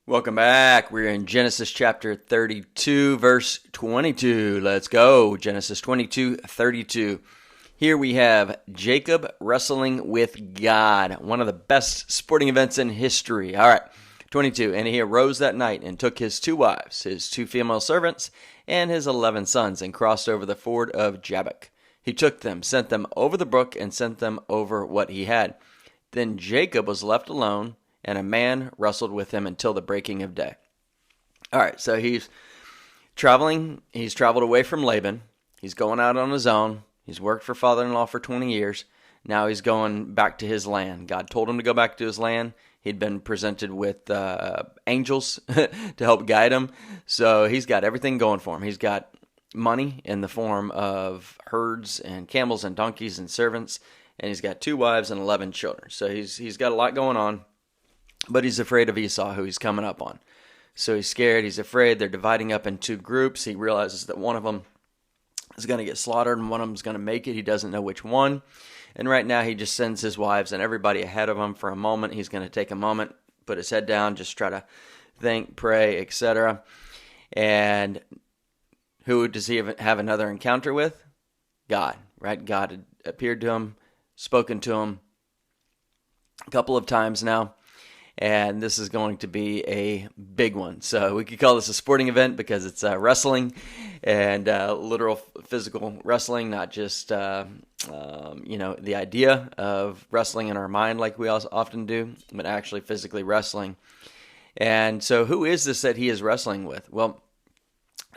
Welcome back. We're in Genesis chapter 32, verse 22. Let's go. Genesis 22:32. Here we have Jacob wrestling with God, one of the best sporting events in history. All right, 22. And he arose that night and took his 2 wives, his 2 female servants, and his 11 sons, and crossed over the ford of Jabbok. He took them, sent them over the brook, and sent them over what he had. Then Jacob was left alone, and a man wrestled with him until the breaking of day. All right, so he's traveling. He's traveled away from Laban. He's going out on his own. He's worked for father-in-law for 20 years. Now he's going back to his land. God told him to go back to his land. He'd been presented with angels to help guide him. So he's got everything going for him. He's got money in the form of herds and camels and donkeys and servants. And he's got 2 wives and 11 children. So he's got a lot going on. But he's afraid of Esau, who he's coming up on. So he's scared, he's afraid. They're dividing up in 2 groups. He realizes that one of them is going to get slaughtered and one of them is going to make it. He doesn't know which one. And right now he just sends his wives and everybody ahead of him for a moment. He's going to take a moment, put his head down, just try to think, pray, etc. And who does he have another encounter with? God, right? God had appeared to him, spoken to him a couple of times now. And this is going to be a big one. So we could call this a sporting event because it's wrestling and literal physical wrestling, not just, the idea of wrestling in our mind like we often do, but actually physically wrestling. And so who is this that he is wrestling with? Well,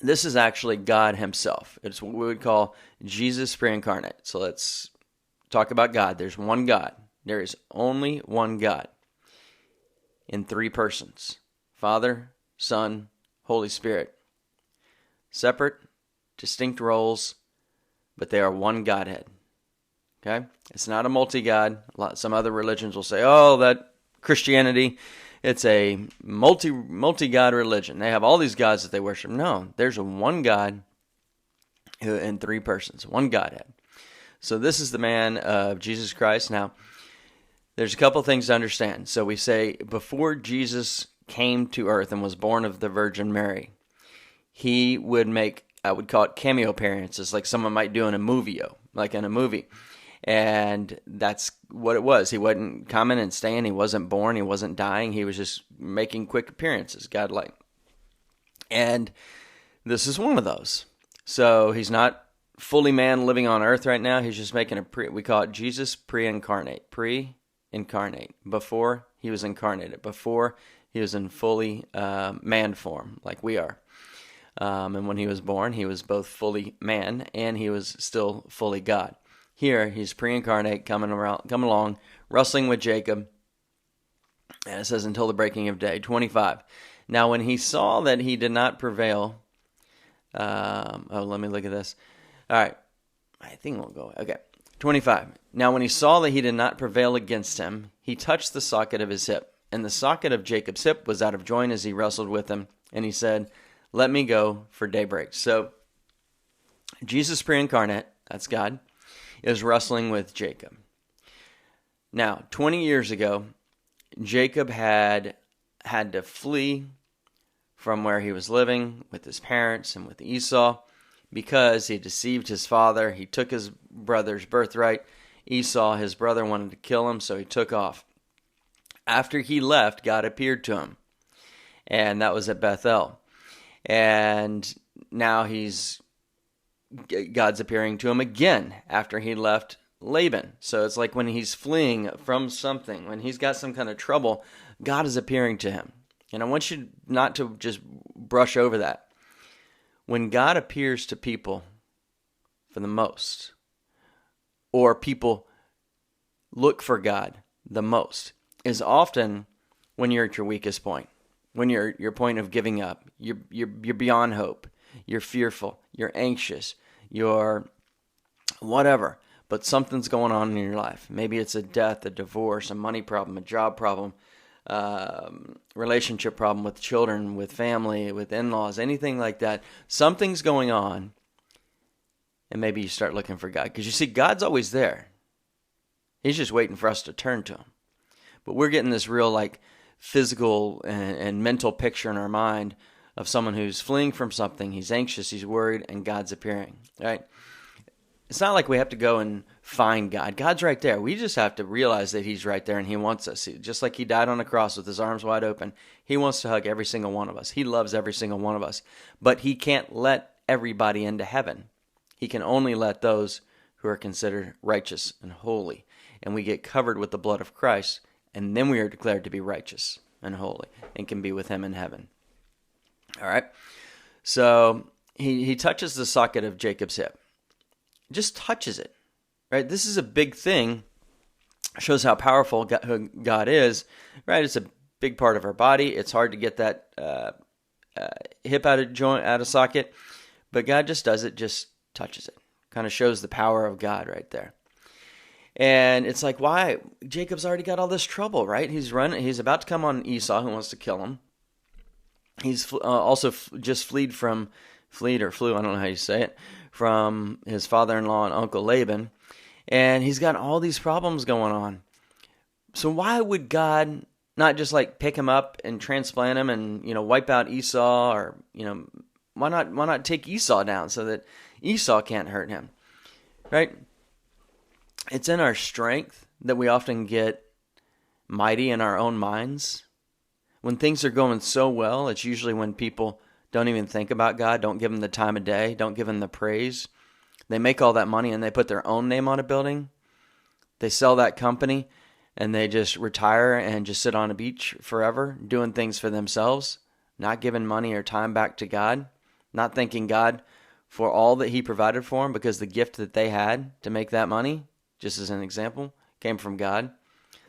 this is actually God himself. It's what we would call Jesus pre-incarnate. So let's talk about God. There's one God. There is only one God. In 3 persons, Father, Son, Holy Spirit. Separate, distinct roles, but they are one Godhead. Okay? It's not a multi-God. Some other religions will say, oh, that Christianity, it's a multi-God religion. They have all these gods that they worship. No, there's one God who in 3 persons, one Godhead. So this is the man of Jesus Christ. Now, there's a couple things to understand. So we say before Jesus came to earth and was born of the Virgin Mary, he would make, I would call it cameo appearances, like someone might do in a movie. And that's what it was. He wasn't coming and staying. He wasn't born. He wasn't dying. He was just making quick appearances, godlike. And this is one of those. So he's not fully man living on earth right now. He's just making we call it Jesus pre-incarnate. Incarnate, before he was incarnated, before he was in fully man form, like we are. And when he was born, he was both fully man and he was still fully God. Here, he's pre-incarnate, coming along, wrestling with Jacob. And it says, until the breaking of day. 25. Now, when he saw that he did not prevail, let me look at this. All right, I think we'll go. Okay. 25. Now when he saw that he did not prevail against him, he touched the socket of his hip. And the socket of Jacob's hip was out of joint as he wrestled with him. And he said, let me go, for daybreak. So Jesus pre-incarnate, that's God, is wrestling with Jacob. Now, 20 years ago, Jacob had to flee from where he was living with his parents and with Esau, because he deceived his father. He took his brother's birthright. Esau, his brother, wanted to kill him, so he took off. After he left, God appeared to him, and that was at Bethel. And now God's appearing to him again after he left Laban. So it's like when he's fleeing from something, when he's got some kind of trouble, God is appearing to him. And I want you not to just brush over that. When God appears to people for the most, or people look for God the most, is often when you're at your weakest point, when you're at your point of giving up, you're beyond hope, you're fearful, you're anxious, you're whatever, but something's going on in your life. Maybe it's a death, a divorce, a money problem, a job problem, relationship problem with children, with family, with in-laws, anything like that. Something's going on, and maybe you start looking for God. Because you see, God's always there. He's just waiting for us to turn to him. But we're getting this real physical and mental picture in our mind of someone who's fleeing from something. He's anxious, he's worried, and God's appearing, right? It's not like we have to go and find God. God's right there. We just have to realize that he's right there and he wants us. Just like he died on the cross with his arms wide open, he wants to hug every single one of us. He loves every single one of us. But he can't let everybody into heaven. He can only let those who are considered righteous and holy. And we get covered with the blood of Christ, and then we are declared to be righteous and holy and can be with him in heaven. All right? So he touches the socket of Jacob's hip. Just touches it, right? This is a big thing. Shows how powerful God is, right? It's a big part of our body. It's hard to get that hip out of socket, but God just does it, just touches it. Kind of shows the power of God right there. And it's like, why? Jacob's already got all this trouble, right? He's about to come on Esau, who wants to kill him. He's also just flew, I don't know how you say it, from his father-in-law and Uncle Laban. And he's got all these problems going on. So why would God not just like pick him up and transplant him and, wipe out Esau, or, why not take Esau down so that Esau can't hurt him, right? It's in our strength that we often get mighty in our own minds. When things are going so well, it's usually when people don't even think about God, don't give him the time of day, don't give him the praise. They make all that money and they put their own name on a building. They sell that company and they just retire and just sit on a beach forever, doing things for themselves, not giving money or time back to God, not thanking God for all that he provided for them, because the gift that they had to make that money, just as an example, came from God.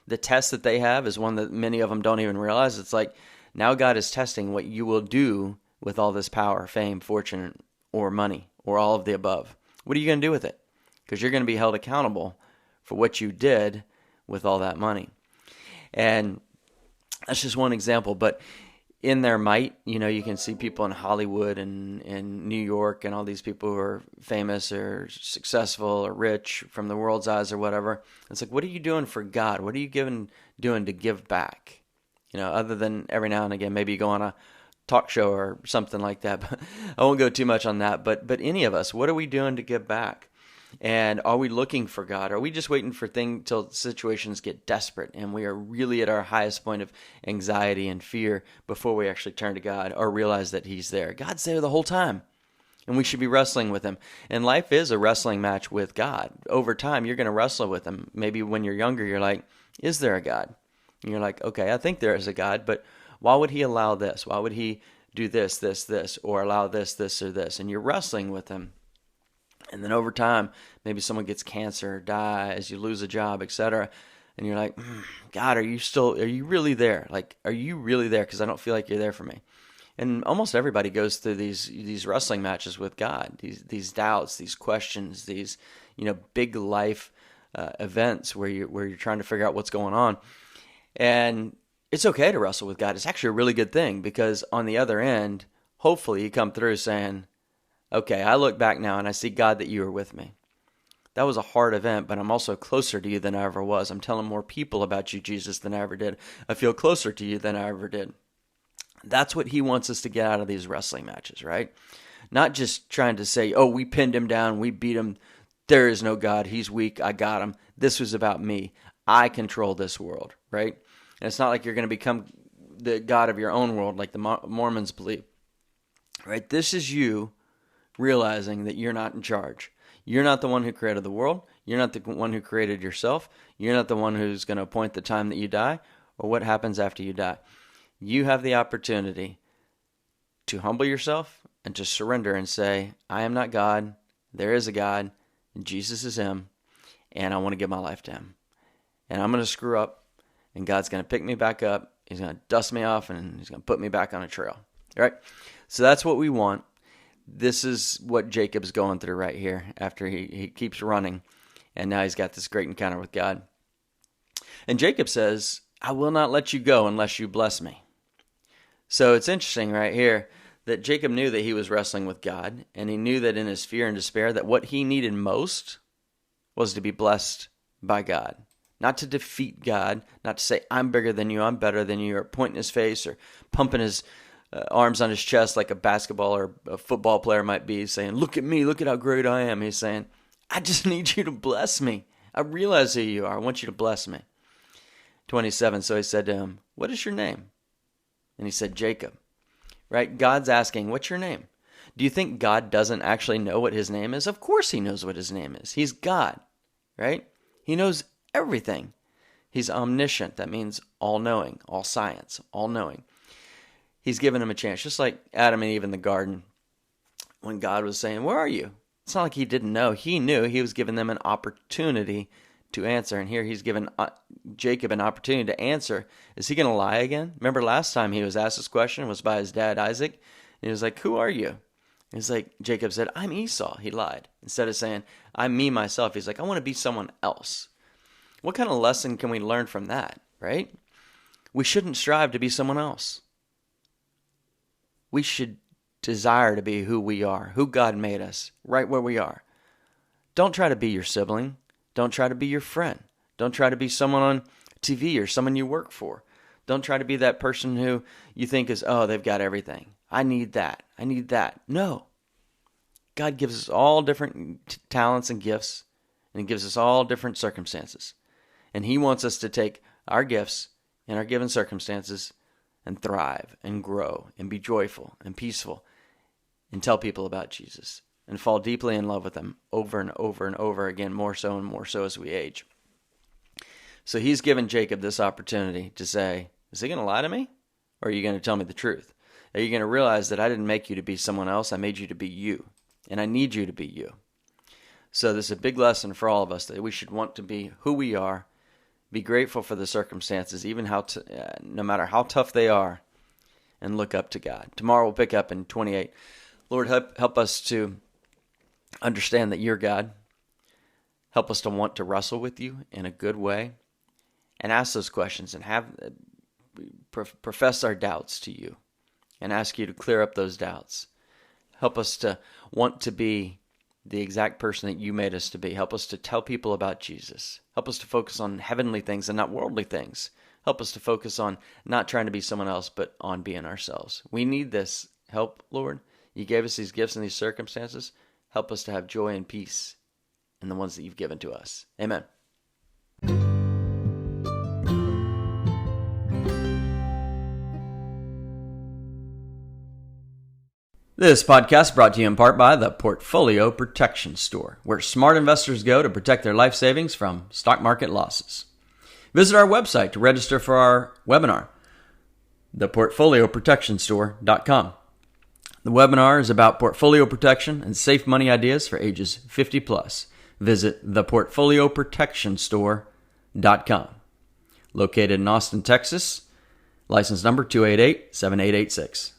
The test that they have is one that many of them don't even realize. It's like, now God is testing what you will do with all this power, fame, fortune, or money, or all of the above. What are you going to do with it? Because you're going to be held accountable for what you did with all that money. And that's just one example. But in their might, you can see people in Hollywood and in New York and all these people who are famous or successful or rich from the world's eyes or whatever. It's like, what are you doing for God? What are you doing to give back? Other than every now and again, maybe you go on a talk show or something like that. But I won't go too much on that. But any of us, what are we doing to give back? And are we looking for God? Are we just waiting for things till situations get desperate and we are really at our highest point of anxiety and fear before we actually turn to God or realize that he's there? God's there the whole time, and we should be wrestling with him. And life is a wrestling match with God. Over time, you're going to wrestle with him. Maybe when you're younger, you're like, is there a God? And you're like, okay, I think there is a God, but why would he allow this? Why would he do this, or allow this, or this? And you're wrestling with him. And then over time, maybe someone gets cancer, dies, you lose a job, etc. And you're like, God, are you really there? Like, are you really there? Because I don't feel like you're there for me. And almost everybody goes through these wrestling matches with God, these doubts, these questions, these big life events where you're trying to figure out what's going on. And it's okay to wrestle with God. It's actually a really good thing, because on the other end, hopefully you come through saying, okay, I look back now and I see, God, that you were with me. That was a hard event, but I'm also closer to you than I ever was. I'm telling more people about you, Jesus, than I ever did. I feel closer to you than I ever did. That's what he wants us to get out of these wrestling matches, right? Not just trying to say, oh, we pinned him down, we beat him, there is no God, he's weak, I got him. This was about me. I control this world, right? And it's not like you're going to become the God of your own world like the Mormons believe, right? This is you realizing that you're not in charge. You're not the one who created the world. You're not the one who created yourself. You're not the one who's going to appoint the time that you die or what happens after you die. You have the opportunity to humble yourself and to surrender and say, I am not God. There is a God. And Jesus is him. And I want to give my life to him. And I'm going to screw up. And God's going to pick me back up. He's going to dust me off. And he's going to put me back on a trail. All right? So that's what we want. This is what Jacob's going through right here after he keeps running. And now he's got this great encounter with God. And Jacob says, I will not let you go unless you bless me. So it's interesting right here that Jacob knew that he was wrestling with God. And he knew that in his fear and despair that what he needed most was to be blessed by God. not to defeat God, not to say, I'm bigger than you, I'm better than you, or pointing his face or pumping his arms on his chest like a basketball or a football player might be, saying, look at me, look at how great I am. He's saying, I just need you to bless me. I realize who you are. I want you to bless me. 27, so he said to him, what is your name? And he said, Jacob. Right? God's asking, what's your name? Do you think God doesn't actually know what his name is? Of course he knows what his name is. He's God, right? He knows everything. He's omniscient. That means all-knowing, all science, all-knowing. He's given him a chance, just like Adam and Eve in the garden when God was saying, where are you? It's not like he didn't know. He knew. He was giving them an opportunity to answer. And here he's given Jacob an opportunity to answer. Is he going to lie again? Remember last time he was asked this question was by his dad, Isaac. And he was like, who are you? He's like, Jacob said, I'm Esau. He lied. Instead of saying, I'm me, myself, he's like, I want to be someone else. What kind of lesson can we learn from that, right? We shouldn't strive to be someone else. We should desire to be who we are, who God made us, right where we are. Don't try to be your sibling. Don't try to be your friend. Don't try to be someone on TV or someone you work for. Don't try to be that person who you think is, oh, they've got everything. I need that. I need that. No. God gives us all different talents and gifts, and he gives us all different circumstances. And he wants us to take our gifts and our given circumstances and thrive and grow and be joyful and peaceful and tell people about Jesus and fall deeply in love with him over and over and over again, more so and more so as we age. So he's given Jacob this opportunity to say, is he going to lie to me? Or are you going to tell me the truth? Are you going to realize that I didn't make you to be someone else? I made you to be you. And I need you to be you. So this is a big lesson for all of us that we should want to be who we are, be grateful for the circumstances, even no matter how tough they are, and look up to God. Tomorrow we'll pick up in 28. Lord, help us to understand that you're God. Help us to want to wrestle with you in a good way and ask those questions and profess our doubts to you and ask you to clear up those doubts. Help us to want to be the exact person that you made us to be. Help us to tell people about Jesus. Help us to focus on heavenly things and not worldly things. Help us to focus on not trying to be someone else, but on being ourselves. We need this help, Lord. You gave us these gifts and these circumstances. Help us to have joy and peace in the ones that you've given to us. Amen. This podcast brought to you in part by the Portfolio Protection Store, where smart investors go to protect their life savings from stock market losses. Visit our website to register for our webinar, theportfolioprotectionstore.com. The webinar is about portfolio protection and safe money ideas for ages 50 plus. Visit theportfolioprotectionstore.com. Located in Austin, Texas, license number 2887886.